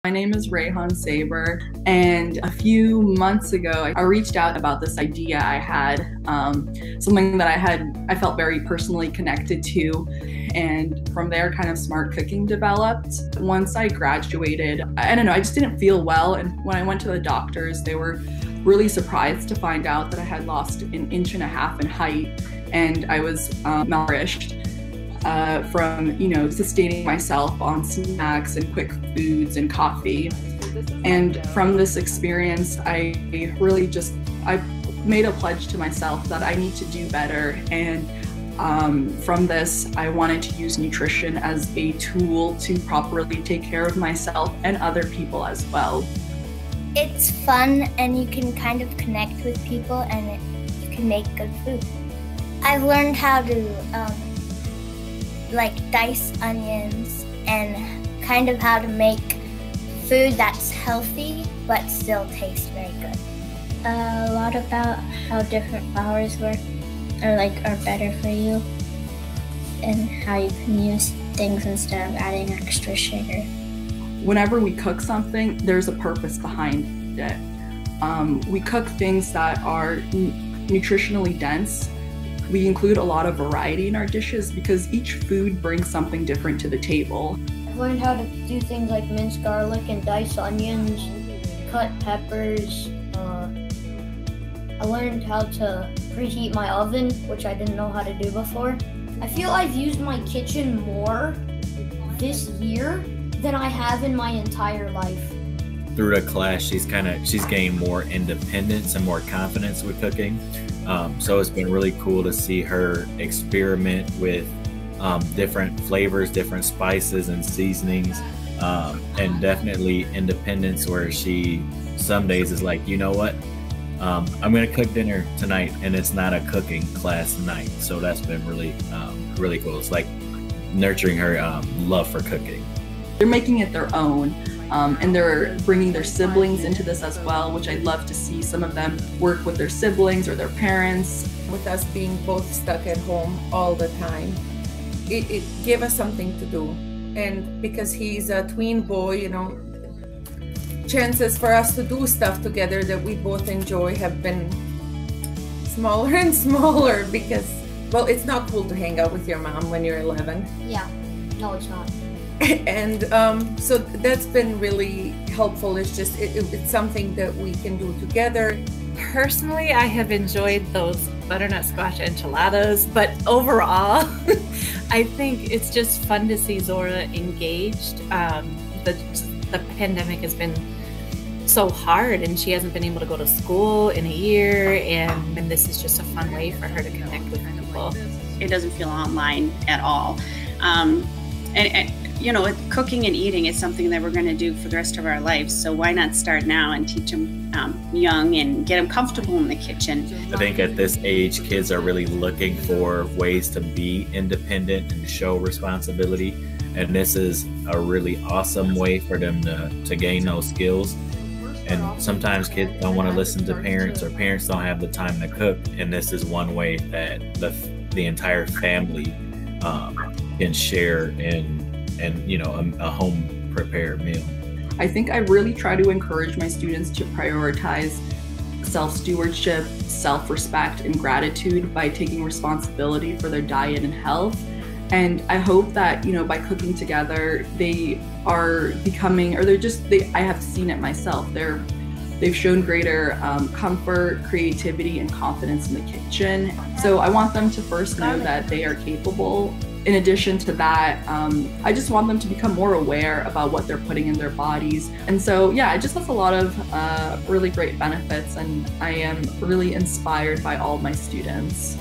My name is Rayhan Saber, and a few months ago, I reached out about this idea I had, something that I felt very personally connected to, and from there, kind of smart cooking developed. Once I graduated, I don't know, I just didn't feel well, and when I went to the doctors, they were really surprised to find out that I had lost 1.5 inches in height, and I was malnourished. From sustaining myself on snacks and quick foods and coffee. And from this experience, I made a pledge to myself that I need to do better. And from this, I wanted to use nutrition as a tool to properly take care of myself and other people as well. It's fun, and you can kind of connect with people, and you can make good food. I've learned how to dice onions and kind of how to make food that's healthy but still tastes very good. A lot about how different flours work are better for you, and how you can use things instead of adding extra sugar. Whenever we cook something, there's a purpose behind it. We cook things that are nutritionally dense. We include a lot of variety in our dishes because each food brings something different to the table. I've learned how to do things like mince garlic and dice onions, cut peppers. I learned how to preheat my oven, which I didn't know how to do before. I feel I've used my kitchen more this year than I have in my entire life. Through the class, she's gained more independence and more confidence with cooking. So it's been really cool to see her experiment with different flavors, different spices and seasonings, and definitely independence, where she some days is like, you know what, I'm gonna cook dinner tonight, and it's not a cooking class night. So that's been really cool. It's like nurturing her love for cooking. They're making it their own. And they're bringing their siblings into this as well, which I'd love to see some of them work with their siblings or their parents. With us being both stuck at home all the time, it gave us something to do. And because he's a twin boy, chances for us to do stuff together that we both enjoy have been smaller and smaller because, well, it's not cool to hang out with your mom when you're 11. Yeah, no, it's not. And so that's been really helpful. It's just it's something that we can do together. Personally, I have enjoyed those butternut squash enchiladas, but overall I think it's just fun to see Zora engaged. The pandemic has been so hard, and she hasn't been able to go to school in a year, and this is just a fun way for her to connect with people. It doesn't feel online at all. Cooking and eating is something that we're going to do for the rest of our lives. So why not start now and teach them young and get them comfortable in the kitchen? I think at this age, kids are really looking for ways to be independent and show responsibility. And this is a really awesome way for them to gain those skills. And sometimes kids don't want to listen to parents, or parents don't have the time to cook. And this is one way that the entire family can share a home prepared meal. I think I really try to encourage my students to prioritize self-stewardship, self-respect, and gratitude by taking responsibility for their diet and health. And I hope that, by cooking together, they are becoming, I have seen it myself. They've shown greater comfort, creativity, and confidence in the kitchen. So I want them to first know that they are capable. In addition to that, I just want them to become more aware about what they're putting in their bodies. And so, yeah, it just has a lot of really great benefits, and I am really inspired by all my students.